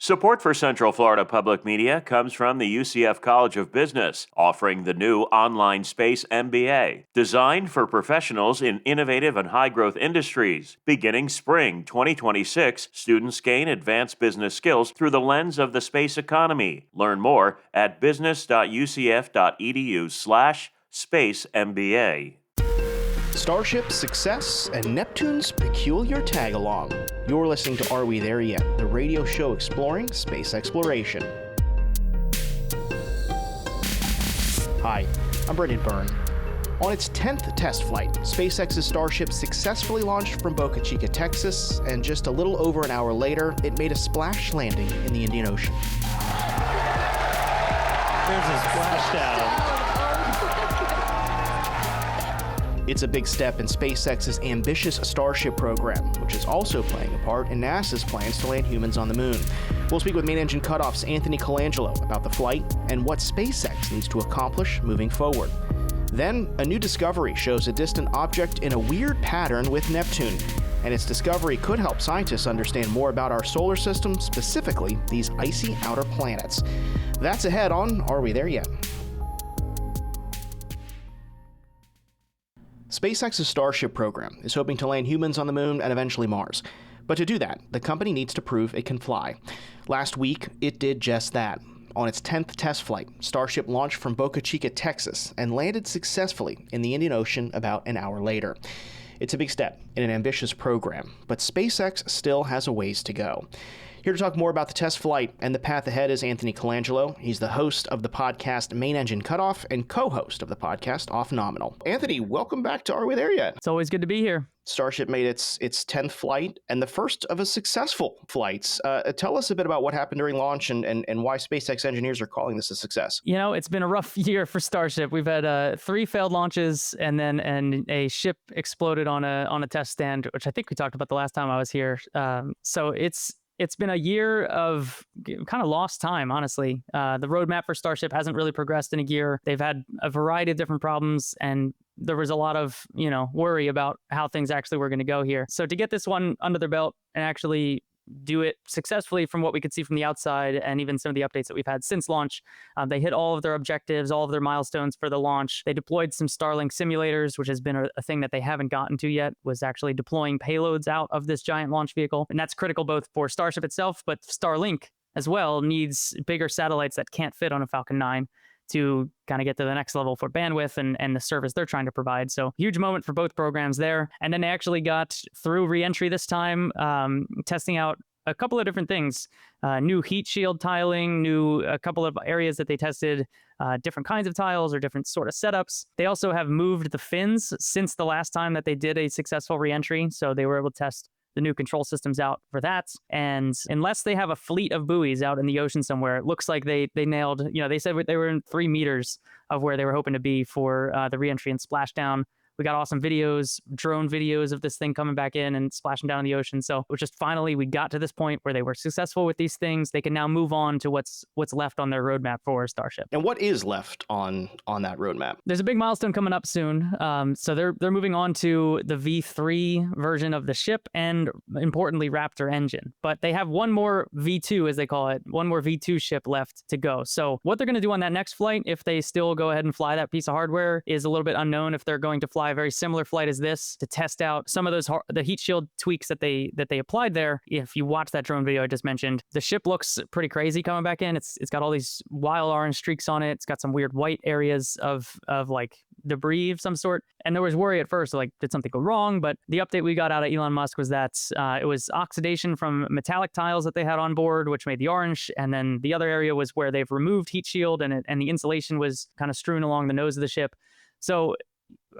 Support for Central Florida Public Media comes from the UCF College of Business, offering the new online Space MBA, designed for professionals in innovative and high-growth industries. Beginning spring 2026, students gain advanced business skills through the lens of the space economy. Learn more at business.ucf.edu/Space MBA. Starship, success, and Neptune's peculiar tagalong. You're listening to Are We There Yet? The radio show exploring space exploration. Hi, I'm Brendan Byrne. On its 10th test flight, SpaceX's Starship successfully launched from Boca Chica, Texas, and just a little over an hour later, it made a splash landing in the Indian Ocean. There's a splashdown. It's a big step in SpaceX's ambitious Starship program, which is also playing a part in NASA's plans to land humans on the moon. We'll speak with Main Engine Cutoff's Anthony Colangelo about the flight and what SpaceX needs to accomplish moving forward. Then, a new discovery shows a distant object in a weird pattern with Neptune, and its discovery could help scientists understand more about our solar system, specifically these icy outer planets. That's ahead on Are We There Yet? SpaceX's Starship program is hoping to land humans on the moon and eventually Mars. But to do that, the company needs to prove it can fly. Last week, it did just that. On its 10th test flight, Starship launched from Boca Chica, Texas, and landed successfully in the Indian Ocean about an hour later. It's a big step in an ambitious program, but SpaceX still has a ways to go. Here to talk more about the test flight and the path ahead is Anthony Colangelo. He's the host of the podcast Main Engine Cutoff and co-host of the podcast Off Nominal. Anthony, welcome back to Are We There Yet? It's always good to be here. Starship made its 10th flight and the first of a successful flights. Tell us a bit about what happened during launch and why SpaceX engineers are calling this a success. You know, it's been a rough year for Starship. We've had 3 failed launches and then a ship exploded on a test stand, which I think we talked about the last time I was here. So it's been a year of kind of lost time, honestly. The roadmap for Starship hasn't really progressed in a year. They've had a variety of different problems, and there was a lot of, worry about how things actually were going to go here. So to get this one under their belt and actually do it successfully from what we could see from the outside and even some of the updates that we've had since launch, they hit all of their objectives, all of their milestones for the launch. They deployed some Starlink simulators, which has been a thing that they haven't gotten to yet, was actually deploying payloads out of this giant launch vehicle. And that's critical both for Starship itself, but Starlink as well needs bigger satellites that can't fit on a Falcon 9 to kind of get to the next level for bandwidth and the service they're trying to provide. So huge moment for both programs there. And then they actually got through re-entry this time, testing out a couple of different things, new heat shield tiling, a couple of areas that they tested, different kinds of tiles or different sort of setups. They also have moved the fins since the last time that they did a successful re-entry. So they were able to test the new control systems out for that. And unless they have a fleet of buoys out in the ocean somewhere, it looks like they nailed, they said they were in 3 meters of where they were hoping to be for the reentry and splashdown. We got awesome drone videos of this thing coming back in and splashing down in the ocean. So it was just finally we got to this point where they were successful with these things. They can now move on to what's left on their roadmap for Starship. And what is left on that roadmap? There's a big milestone coming up soon. So they're moving on to the V3 version of the ship and, importantly, Raptor engine. But they have one more V2, as they call it, one more V2 ship left to go. So what they're going to do on that next flight, if they still go ahead and fly that piece of hardware, is a little bit unknown. If they're going to fly a very similar flight as this to test out some of the heat shield tweaks that they applied there. If you watch that drone video I just mentioned, the ship looks pretty crazy coming back in. It's got all these wild orange streaks on it. It's got some weird white areas of like debris of some sort. And there was worry at first, like, did something go wrong? But the update we got out of Elon Musk was that it was oxidation from metallic tiles that they had on board, which made the orange. And then the other area was where they've removed heat shield and the insulation was kind of strewn along the nose of the ship. So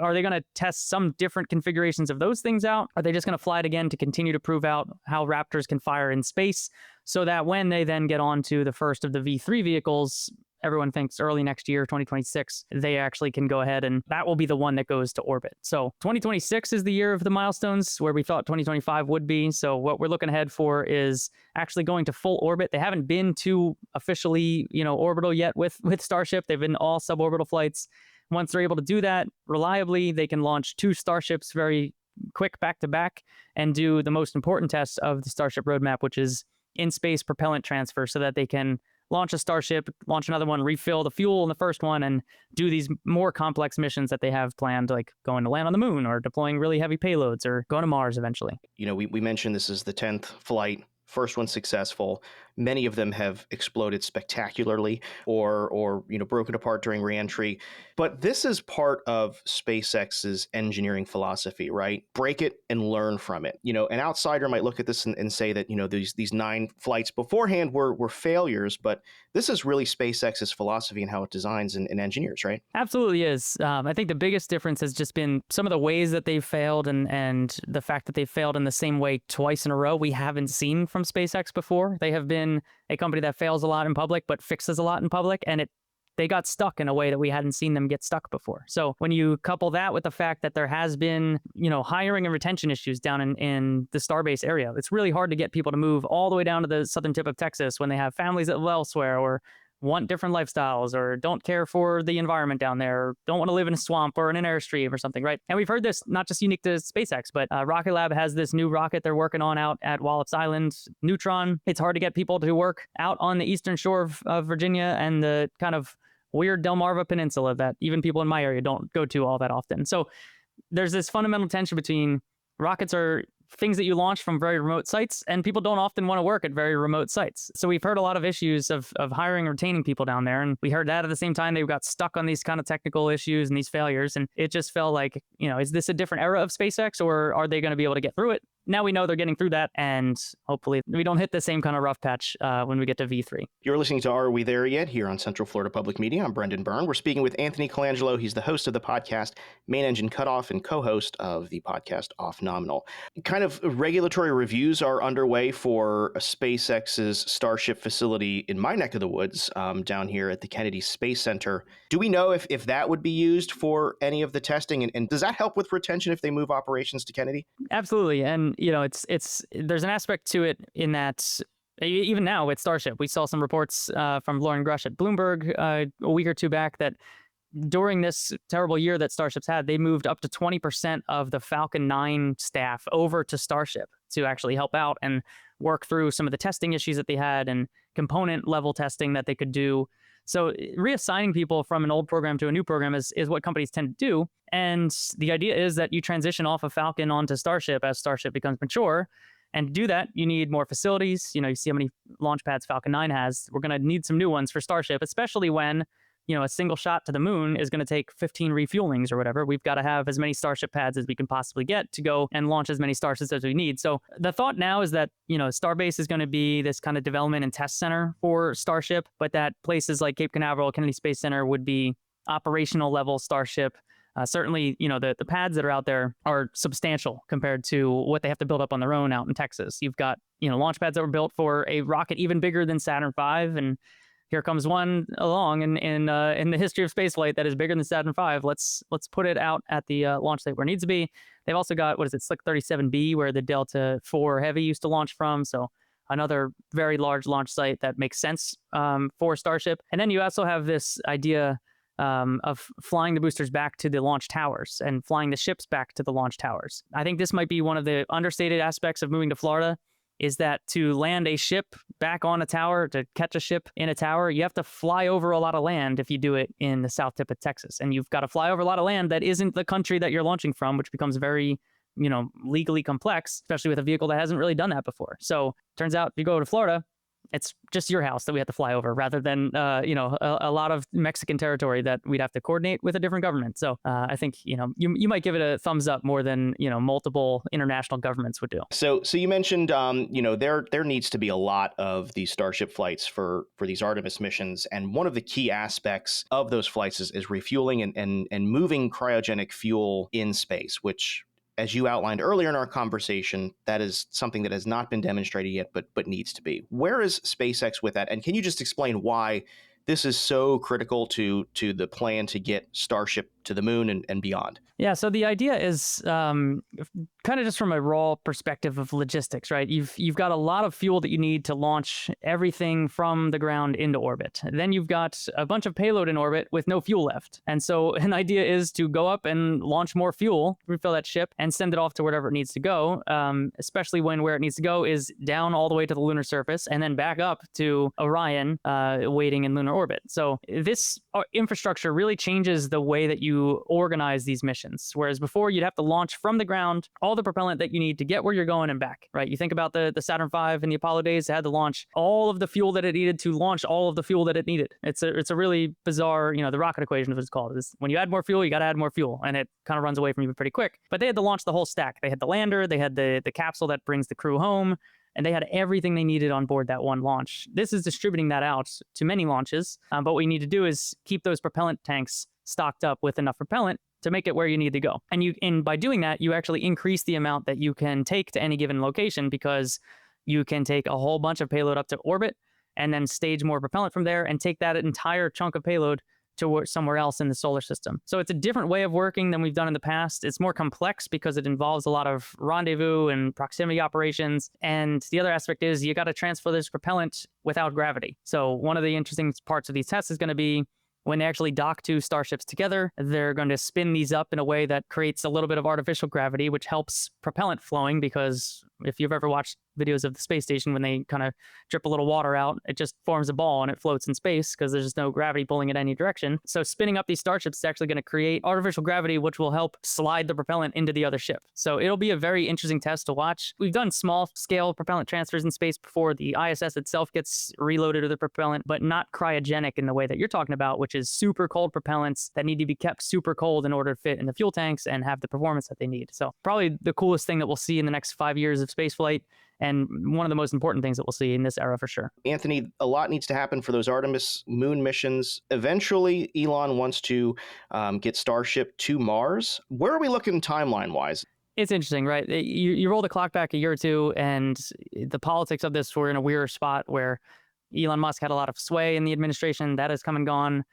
are they going to test some different configurations of those things out? Are they just going to fly it again to continue to prove out how Raptors can fire in space so that when they then get on to the first of the V3 vehicles, everyone thinks early next year, 2026, they actually can go ahead and that will be the one that goes to orbit. So 2026 is the year of the milestones where we thought 2025 would be. So what we're looking ahead for is actually going to full orbit. They haven't been to officially, orbital yet with Starship. They've been all suborbital flights. Once they're able to do that reliably, they can launch 2 Starships very quick back to back and do the most important test of the Starship roadmap, which is in-space propellant transfer so that they can launch a Starship, launch another one, refill the fuel in the first one, and do these more complex missions that they have planned, like going to land on the moon or deploying really heavy payloads or going to Mars eventually. We mentioned this is the 10th flight. First one successful. Many of them have exploded spectacularly or broken apart during reentry. But this is part of SpaceX's engineering philosophy, right? Break it and learn from it. An outsider might look at this and say that, these 9 flights beforehand were failures, but this is really SpaceX's philosophy and how it designs and engineers, right? Absolutely is. I think the biggest difference has just been some of the ways that they've failed and the fact that they failed in the same way twice in a row we haven't seen from SpaceX before. They have been a company that fails a lot in public but fixes a lot in public, and they got stuck in a way that we hadn't seen them get stuck before. So when you couple that with the fact that there has been, hiring and retention issues down in the Starbase area, it's really hard to get people to move all the way down to the southern tip of Texas when they have families that live elsewhere or want different lifestyles or don't care for the environment down there or don't want to live in a swamp or in an airstream or something, right? And we've heard this not just unique to SpaceX, but Rocket Lab has this new rocket they're working on out at Wallops Island, Neutron. It's hard to get people to work out on the eastern shore of Virginia and the kind of weird Delmarva Peninsula that even people in my area don't go to all that often. So there's this fundamental tension between rockets are things that you launch from very remote sites, and people don't often want to work at very remote sites. So we've heard a lot of issues of hiring and retaining people down there, and we heard that at the same time they got stuck on these kind of technical issues and these failures, and it just felt like, is this a different era of SpaceX, or are they going to be able to get through it? Now we know they're getting through that, and hopefully we don't hit the same kind of rough patch when we get to V3. You're listening to Are We There Yet? Here on Central Florida Public Media. I'm Brendan Byrne. We're speaking with Anthony Colangelo. He's the host of the podcast Main Engine Cutoff and co-host of the podcast Off Nominal. Kind of regulatory reviews are underway for SpaceX's Starship facility in my neck of the woods, down here at the Kennedy Space Center. Do we know if that would be used for any of the testing, and does that help with retention if they move operations to Kennedy? Absolutely, and it's there's an aspect to it in that even now with Starship, we saw some reports from Lauren Grush at Bloomberg a week or two back that during this terrible year that Starship's had, they moved up to 20% of the Falcon 9 staff over to Starship to actually help out and work through some of the testing issues that they had and component level testing that they could do. So reassigning people from an old program to a new program is what companies tend to do. And the idea is that you transition off of Falcon onto Starship as Starship becomes mature. And to do that, you need more facilities. You see how many launch pads Falcon 9 has. We're going to need some new ones for Starship, especially when a single shot to the moon is going to take 15 refuelings or whatever. We've got to have as many Starship pads as we can possibly get to go and launch as many Starships as we need. So the thought now is that, Starbase is going to be this kind of development and test center for Starship, but that places like Cape Canaveral, Kennedy Space Center would be operational level Starship. Certainly, the pads that are out there are substantial compared to what they have to build up on their own out in Texas. You've got, launch pads that were built for a rocket even bigger than Saturn V, and here comes one along in the history of spaceflight that is bigger than Saturn V. Let's put it out at the launch site where it needs to be. They've also got, Slick 37B, where the Delta IV Heavy used to launch from. So another very large launch site that makes sense for Starship. And then you also have this idea of flying the boosters back to the launch towers and flying the ships back to the launch towers. I think this might be one of the understated aspects of moving to Florida, is that to land a ship back on a tower, to catch a ship in a tower, you have to fly over a lot of land if you do it in the south tip of Texas. And you've got to fly over a lot of land that isn't the country that you're launching from, which becomes very, legally complex, especially with a vehicle that hasn't really done that before. So turns out if you go to Florida, it's just your house that we have to fly over rather than, a lot of Mexican territory that we'd have to coordinate with a different government. So I think, you might give it a thumbs up more than, multiple international governments would do. So you mentioned, there needs to be a lot of these Starship flights for these Artemis missions. And one of the key aspects of those flights is refueling and moving cryogenic fuel in space, which, as you outlined earlier in our conversation, that is something that has not been demonstrated yet, but needs to be. Where is SpaceX with that? And can you just explain why this is so critical to the plan to get Starship to the moon and beyond? Yeah, so the idea is kind of just from a raw perspective of logistics, right? You've got a lot of fuel that you need to launch everything from the ground into orbit. Then you've got a bunch of payload in orbit with no fuel left. And so an idea is to go up and launch more fuel, refill that ship, and send it off to wherever it needs to go, especially when where it needs to go is down all the way to the lunar surface and then back up to Orion waiting in lunar orbit. So this infrastructure really changes the way that you organize these missions. Whereas before you'd have to launch from the ground all the propellant that you need to get where you're going and back, right? You think about the Saturn V and the Apollo days, it had to launch all of the fuel that it needed to launch all of the fuel that it needed. It's a really bizarre, the rocket equation is what it's called. Is when you add more fuel, you got to add more fuel, and it kind of runs away from you pretty quick. But they had to launch the whole stack. They had the lander, they had the capsule that brings the crew home, and they had everything they needed on board that one launch. This is distributing that out to many launches, but what we need to do is keep those propellant tanks stocked up with enough propellant to make it where you need to go. And by doing that, you actually increase the amount that you can take to any given location, because you can take a whole bunch of payload up to orbit and then stage more propellant from there and take that entire chunk of payload to somewhere else in the solar system. So it's a different way of working than we've done in the past. It's more complex because it involves a lot of rendezvous and proximity operations. And the other aspect is you got to transfer this propellant without gravity. So one of the interesting parts of these tests is going to be when they actually dock two starships together, they're going to spin these up in a way that creates a little bit of artificial gravity, which helps propellant flowing, because if you've ever watched videos of the space station, when they kind of drip a little water out, it just forms a ball and it floats in space because there's just no gravity pulling it any direction. So spinning up these starships is actually going to create artificial gravity, which will help slide the propellant into the other ship. So it'll be a very interesting test to watch. We've done small scale propellant transfers in space before. The ISS itself gets reloaded with the propellant, but not cryogenic in the way that you're talking about, which is super cold propellants that need to be kept super cold in order to fit in the fuel tanks and have the performance that they need. So probably the coolest thing that we'll see in the next 5 years of spaceflight, and one of the most important things that we'll see in this era for sure. Anthony, a lot needs to happen for those Artemis moon missions. Eventually, Elon wants to get Starship to Mars. Where are we looking timeline-wise? It's interesting, right? You roll the clock back a year or two, and the politics of this were in a weird spot where Elon Musk had a lot of sway in the administration. That has come and gone.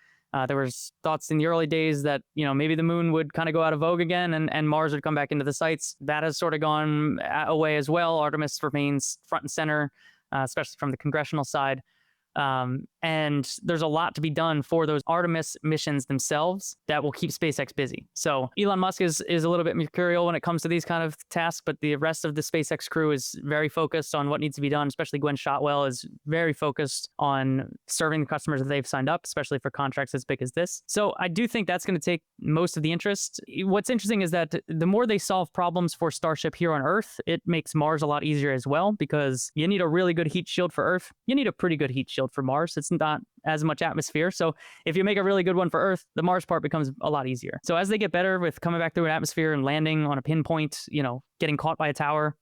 There was thoughts in the early days that, maybe the moon would kind of go out of vogue again and Mars would come back into the sights. That has sort of gone away as well. Artemis remains front and center, especially from the congressional side. And there's a lot to be done for those Artemis missions themselves that will keep SpaceX busy. So Elon Musk is a little bit mercurial when it comes to these kind of tasks, but the rest of the SpaceX crew is very focused on what needs to be done, especially Gwen Shotwell is very focused on serving the customers that they've signed up, especially for contracts as big as this. So I do think that's going to take most of the interest. What's interesting is that the more they solve problems for Starship here on Earth, it makes Mars a lot easier as well, because you need a really good heat shield for Earth. You need a pretty good heat shield for Mars. It's not as much atmosphere. So if you make a really good one for Earth, the Mars part becomes a lot easier. So as they get better with coming back through an atmosphere and landing on a pinpoint, getting caught by a tower,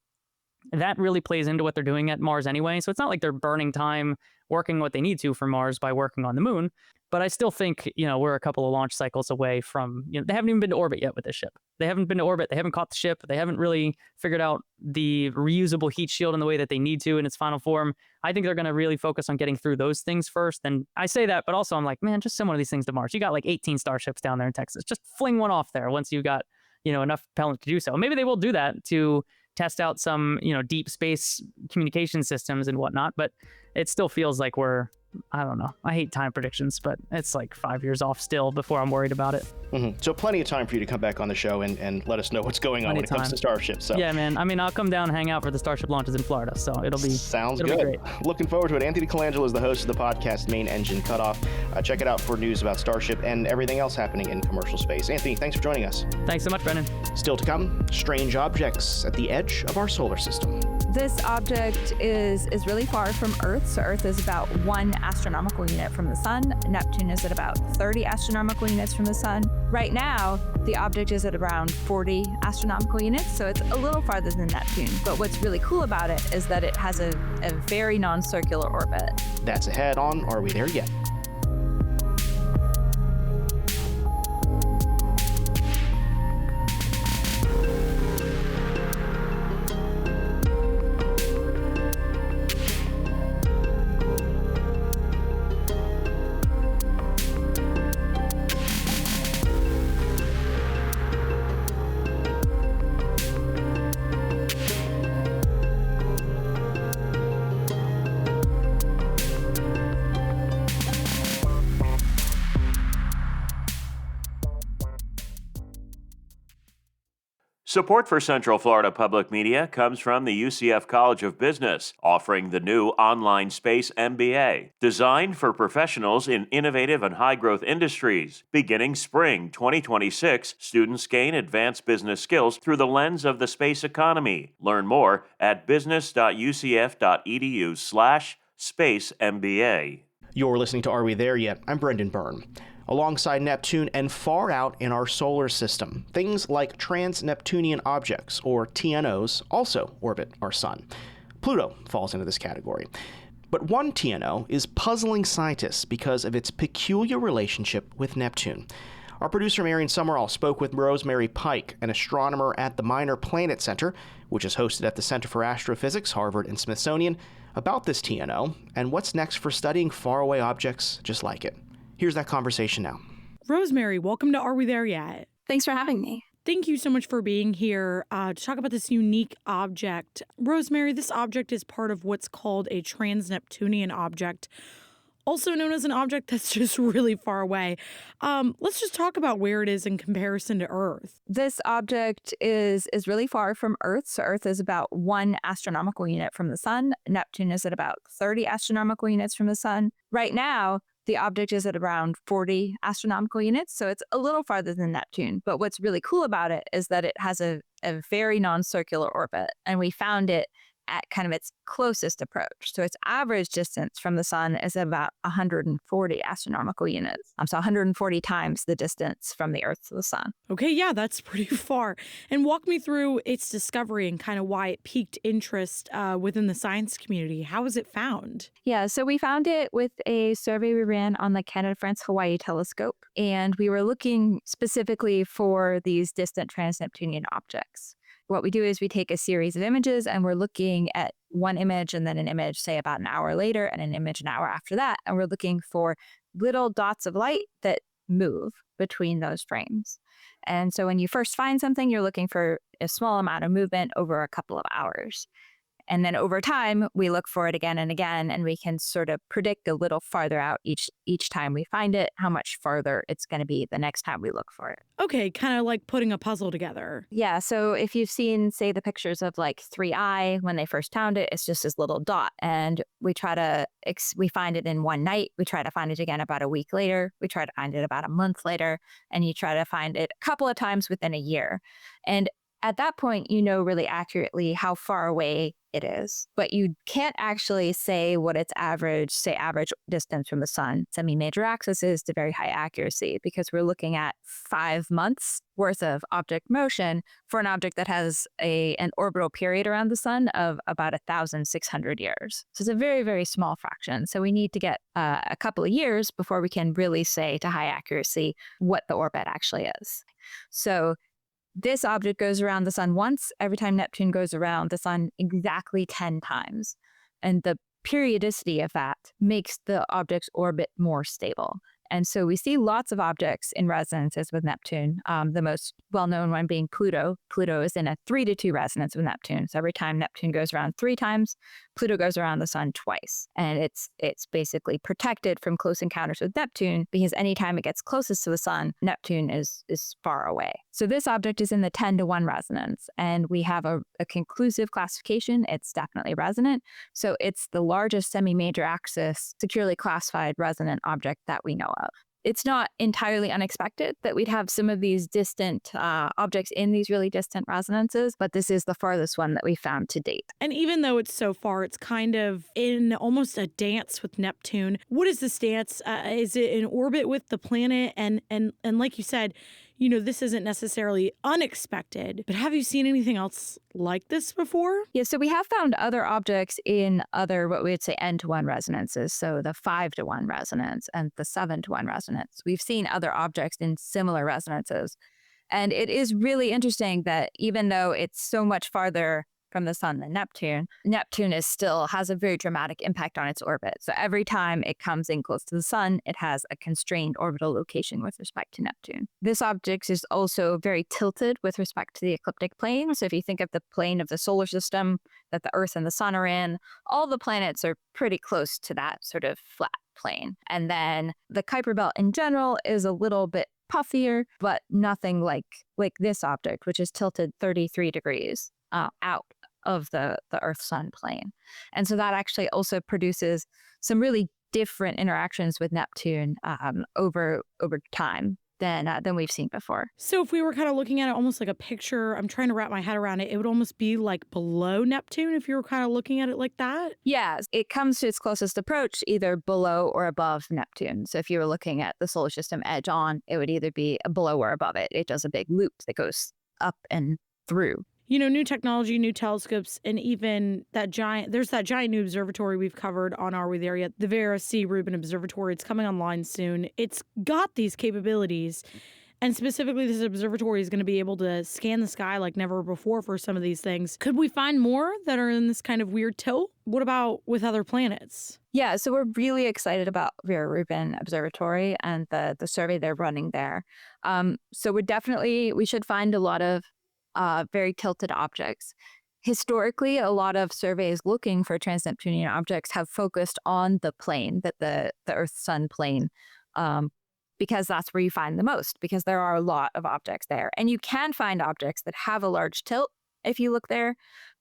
that really plays into what they're doing at Mars anyway. So it's not like they're burning time working what they need to for Mars by working on the moon. But I still think, we're a couple of launch cycles away from, they haven't even been to orbit yet with this ship. They haven't been to orbit. They haven't caught the ship. They haven't really figured out the reusable heat shield in the way that they need to in its final form. I think they're going to really focus on getting through those things first. And I say that, but also I'm like, man, just send one of these things to Mars. You got like 18 Starships down there in Texas. Just fling one off there once you got, enough propellant to do so. Maybe they will do that to test out some, deep space communication systems and whatnot. But it still feels like I don't know. I hate time predictions, but it's like 5 years off still before I'm worried about it. Mm-hmm. So plenty of time for you to come back on the show and let us know what's going on when it comes to Starship. So yeah, man. I mean, I'll come down and hang out for the Starship launches in Florida. So it'll be good. Be great. Looking forward to it. Anthony Colangelo is the host of the podcast Main Engine Cutoff. Check it out for news about Starship and everything else happening in commercial space. Anthony, thanks for joining us. Thanks so much, Brennan. Still to come, strange objects at the edge of our solar system. This object is really far from Earth. So Earth is about 1 astronomical unit from the sun. Neptune is at about 30 astronomical units from the sun. Right now, the object is at around 40 astronomical units, so it's a little farther than Neptune. But what's really cool about it is that it has a very non-circular orbit. That's ahead on Are We There Yet? Support for Central Florida Public Media comes from the UCF College of Business, offering the new online space MBA, designed for professionals in innovative and high-growth industries. Beginning spring 2026, students gain advanced business skills through the lens of the space economy. Learn more at business.ucf.edu/space MBA. You're listening to Are We There Yet? I'm Brendan Byrne. Alongside Neptune and far out in our solar system, things like trans-Neptunian objects, or TNOs, also orbit our sun. Pluto falls into this category. But one TNO is puzzling scientists because of its peculiar relationship with Neptune. Our producer Marion Summerall spoke with Rosemary Pike, an astronomer at the Minor Planet Center, which is hosted at the Center for Astrophysics, Harvard and Smithsonian, about this TNO and what's next for studying faraway objects just like it. Here's that conversation now. Rosemary, welcome to Are We There Yet? Thanks for having me. Thank you so much for being here to talk about this unique object. Rosemary, this object is part of what's called a trans-Neptunian object, also known as an object that's just really far away. Let's just talk about where it is in comparison to Earth. This object is really far from Earth. So Earth is about 1 astronomical unit from the sun. Neptune is at about 30 astronomical units from the sun. Right now, the object is at around 40 astronomical units, so it's a little farther than Neptune. But what's really cool about it is that it has a very non-circular orbit, and we found it at kind of its closest approach. So its average distance from the sun is about 140 astronomical units. So 140 times the distance from the Earth to the sun. Okay, yeah, that's pretty far. And walk me through its discovery and kind of why it piqued interest within the science community. How was it found? Yeah, so we found it with a survey we ran on the Canada-France-Hawaii telescope, and we were looking specifically for these distant trans-Neptunian objects. What we do is we take a series of images and we're looking at one image and then an image, say about an hour later, and an image an hour after that. And we're looking for little dots of light that move between those frames. And so when you first find something, you're looking for a small amount of movement over a couple of hours. And then over time, we look for it again and again, and we can sort of predict a little farther out each time we find it, how much farther it's going to be the next time we look for it. Okay, kind of like putting a puzzle together. Yeah, so if you've seen, say, the pictures of like 3i, when they first found it, it's just this little dot. And we find it in one night. We try to find it again about a week later. We try to find it about a month later. And you try to find it a couple of times within a year. And at that point, you know really accurately how far away it is, but you can't actually say what its average distance from the sun, semi-major axis, is to very high accuracy, because we're looking at 5 months worth of object motion for an object that has an orbital period around the sun of about 1,600 years. So it's a very, very small fraction. So we need to get a couple of years before we can really say to high accuracy what the orbit actually is. So this object goes around the sun once. Every time Neptune goes around the sun exactly 10 times. And the periodicity of that makes the object's orbit more stable. And so we see lots of objects in resonances with Neptune, the most well-known one being Pluto. Pluto is in a 3-to-2 resonance with Neptune. So every time Neptune goes around 3 times, Pluto goes around the sun twice. And it's basically protected from close encounters with Neptune, because anytime it gets closest to the sun, Neptune is far away. So this object is in the 10-to-1 resonance, and we have a conclusive classification. It's definitely resonant. So it's the largest semi-major axis securely classified resonant object that we know of. It's not entirely unexpected that we'd have some of these distant objects in these really distant resonances, but this is the farthest one that we found to date. And even though it's so far, it's kind of in almost a dance with Neptune. What is this dance? Is it in orbit with the planet? And like you said, you know, this isn't necessarily unexpected, but have you seen anything else like this before? Yeah, so we have found other objects in other, what we would say, N-to-1 resonances. So the 5-to-1 resonance and the 7-to-1 resonance. We've seen other objects in similar resonances. And it is really interesting that even though it's so much farther from the sun than Neptune still has a very dramatic impact on its orbit. So every time it comes in close to the sun, it has a constrained orbital location with respect to Neptune. This object is also very tilted with respect to the ecliptic plane. So if you think of the plane of the solar system that the Earth and the sun are in, all the planets are pretty close to that sort of flat plane. And then the Kuiper belt in general is a little bit puffier, but nothing like this object, which is tilted 33 degrees out of the Earth-Sun plane. And so that actually also produces some really different interactions with Neptune over time than we've seen before. So if we were kind of looking at it almost like a picture, I'm trying to wrap my head around it, it would almost be like below Neptune if you were kind of looking at it like that? Yeah, it comes to its closest approach either below or above Neptune. So if you were looking at the solar system edge on, it would either be below or above it. It does a big loop that goes up and through. You know, new technology, new telescopes, and even there's that giant new observatory we've covered on Are We There Yet? The Vera C. Rubin Observatory. It's coming online soon. It's got these capabilities. And specifically, this observatory is going to be able to scan the sky like never before for some of these things. Could we find more that are in this kind of weird tilt? What about with other planets? Yeah, so we're really excited about Vera Rubin Observatory and the survey they're running there. So we should find a lot of very tilted objects. Historically, a lot of surveys looking for trans-Neptunian objects have focused on the plane, the Earth-Sun plane, because that's where you find the most, because there are a lot of objects there. And you can find objects that have a large tilt if you look there,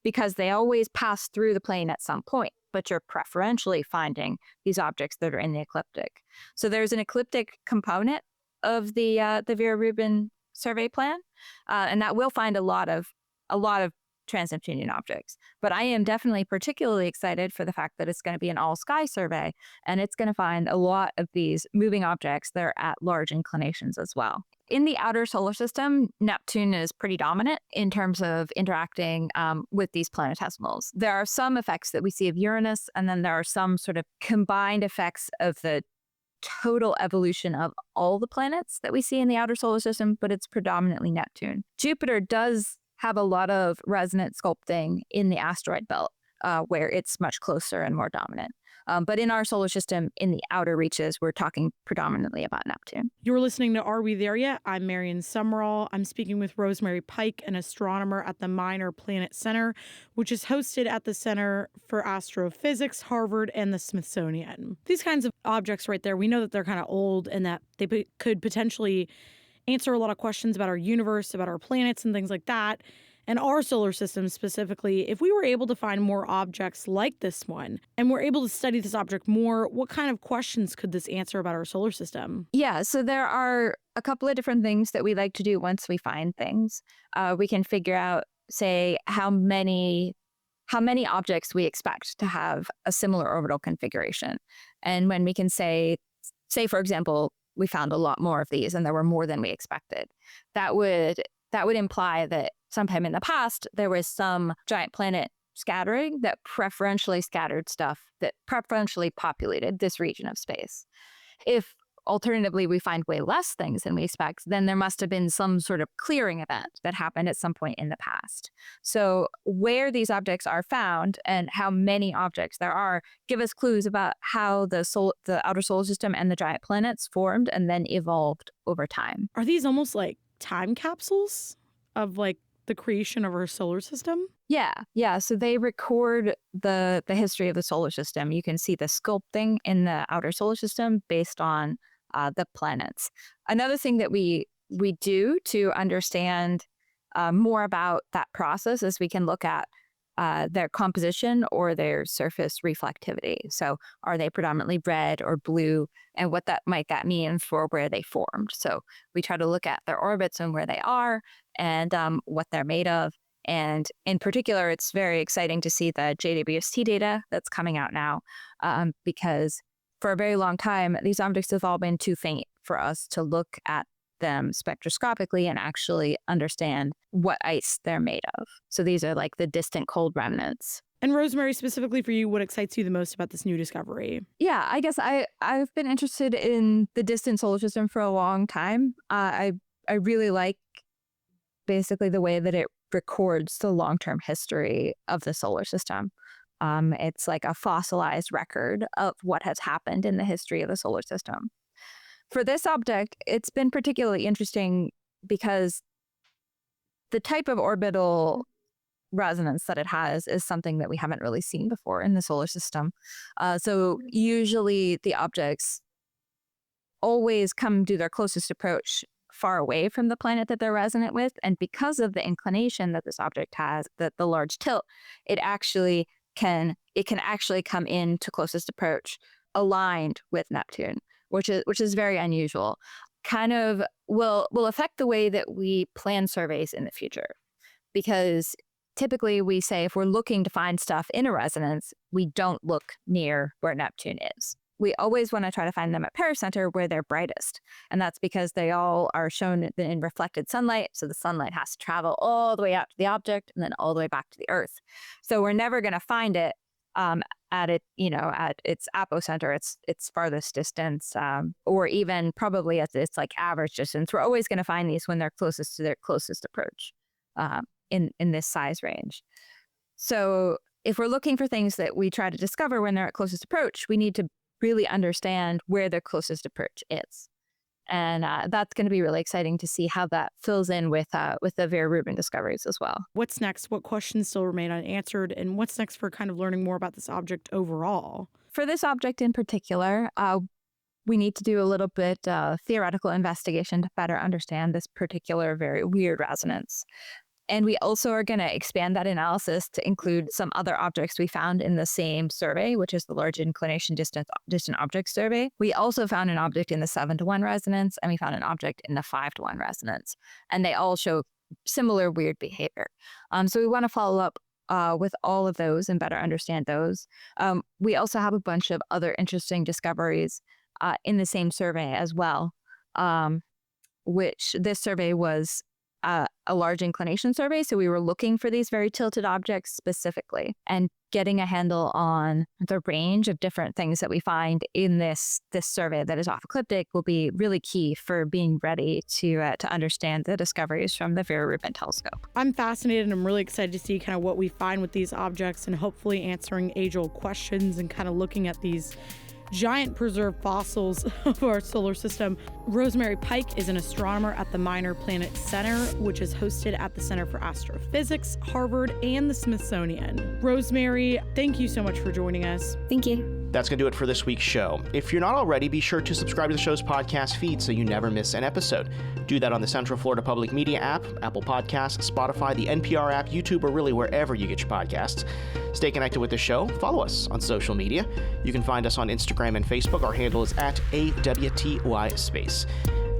because they always pass through the plane at some point, but you're preferentially finding these objects that are in the ecliptic. So there's an ecliptic component of the Vera Rubin survey plan, and that will find a lot of trans-Neptunian objects. But I am definitely particularly excited for the fact that it's going to be an all-sky survey, and it's going to find a lot of these moving objects that are at large inclinations as well. In the outer solar system, Neptune is pretty dominant in terms of interacting with these planetesimals. There are some effects that we see of Uranus, and then there are some sort of combined effects of the total evolution of all the planets that we see in the outer solar system, but it's predominantly Neptune. Jupiter does have a lot of resonant sculpting in the asteroid belt, where it's much closer and more dominant. But in our solar system, in the outer reaches, we're talking predominantly about Neptune. You're listening to Are We There Yet? I'm Marion Summerall. I'm speaking with Rosemary Pike, an astronomer at the Minor Planet Center, which is hosted at the Center for Astrophysics, Harvard, and the Smithsonian. These kinds of objects right there, we know that they're kind of old and that they could potentially answer a lot of questions about our universe, about our planets and things like that. And our solar system specifically, if we were able to find more objects like this one, and we're able to study this object more, what kind of questions could this answer about our solar system? Yeah, so there are a couple of different things that we like to do once we find things. We can figure out, say, how many objects we expect to have a similar orbital configuration. And when we can say, for example, we found a lot more of these and there were more than we expected, that would imply that sometime in the past, there was some giant planet scattering that preferentially scattered stuff that preferentially populated this region of space. If alternatively we find way less things than we expect, then there must have been some sort of clearing event that happened at some point in the past. So where these objects are found and how many objects there are give us clues about how the outer solar system and the giant planets formed and then evolved over time. Are these almost like time capsules of like the creation of our solar system? Yeah. So they record the history of the solar system. You can see the sculpting in the outer solar system based on the planets. Another thing that we do to understand more about that process is we can look at their composition or their surface reflectivity. So are they predominantly red or blue, and what that might mean for where they formed? So we try to look at their orbits and where they are and what they're made of. And in particular, it's very exciting to see the JWST data that's coming out now, because for a very long time, these objects have all been too faint for us to look at them spectroscopically and actually understand what ice they're made of. So these are like the distant cold remnants. And Rosemary, specifically for you, what excites you the most about this new discovery? Yeah, I guess I've been interested in the distant solar system for a long time. I really like basically the way that it records the long-term history of the solar system. It's like a fossilized record of what has happened in the history of the solar system. For this object, it's been particularly interesting because the type of orbital resonance that it has is something that we haven't really seen before in the solar system. So usually the objects always come to their closest approach far away from the planet that they're resonant with. And because of the inclination that this object has, the large tilt, it can actually come in to closest approach aligned with Neptune, which is very unusual. Kind of will affect the way that we plan surveys in the future, because typically we say if we're looking to find stuff in a resonance, we don't look near where Neptune is. We always want to try to find them at pericenter where they're brightest. And that's because they all are shown in reflected sunlight. So the sunlight has to travel all the way out to the object and then all the way back to the Earth. So we're never going to find it at its apocenter, its farthest distance, or even probably at its like average distance. We're always going to find these when they're closest to their closest approach in this size range. So if we're looking for things that we try to discover when they're at closest approach, we need to really understand where their closest approach is. And that's going to be really exciting to see how that fills in with the Vera Rubin discoveries as well. What's next? What questions still remain unanswered? And what's next for kind of learning more about this object overall? For this object in particular, we need to do a little bit theoretical investigation to better understand this particular very weird resonance. And we also are going to expand that analysis to include some other objects we found in the same survey, which is the Large Inclination Distant Object Survey. We also found an object in the 7-to-1 resonance, and we found an object in the 5-to-1 resonance. And they all show similar weird behavior. So we want to follow up with all of those and better understand those. We also have a bunch of other interesting discoveries in the same survey as well, which this survey was a large inclination survey. So we were looking for these very tilted objects specifically, and getting a handle on the range of different things that we find in this survey that is off ecliptic will be really key for being ready to understand the discoveries from the Vera Rubin telescope. I'm fascinated and I'm really excited to see kind of what we find with these objects and hopefully answering age-old questions and kind of looking at these giant preserved fossils of our solar system. Rosemary Pike is an astronomer at the Minor Planet Center, which is hosted at the Center for Astrophysics, Harvard, and the Smithsonian. Rosemary, thank you so much for joining us. Thank you. That's going to do it for this week's show. If you're not already, be sure to subscribe to the show's podcast feed so you never miss an episode. Do that on the Central Florida Public Media app, Apple Podcasts, Spotify, the NPR app, YouTube, or really wherever you get your podcasts. Stay connected with the show. Follow us on social media. You can find us on Instagram and Facebook. Our handle is at AWTY_Space.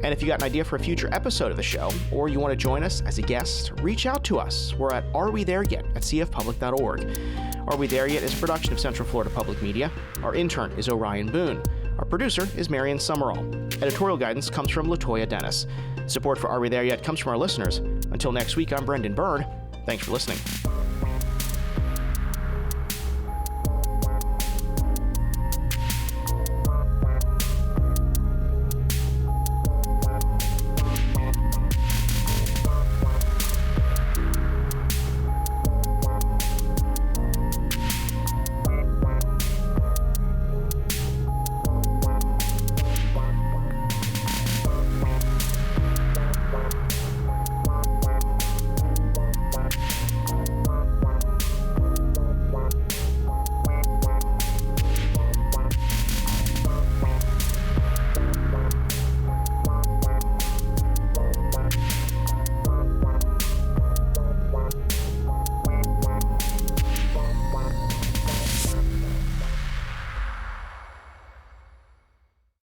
And if you got an idea for a future episode of the show, or you want to join us as a guest, reach out to us. We're at arewethereyet@cfpublic.org. Are We There Yet is a production of Central Florida Public Media. Our intern is Orion Boone. Our producer is Marion Summerall. Editorial guidance comes from Latoya Dennis. Support for Are We There Yet comes from our listeners. Until next week, I'm Brendan Byrne. Thanks for listening.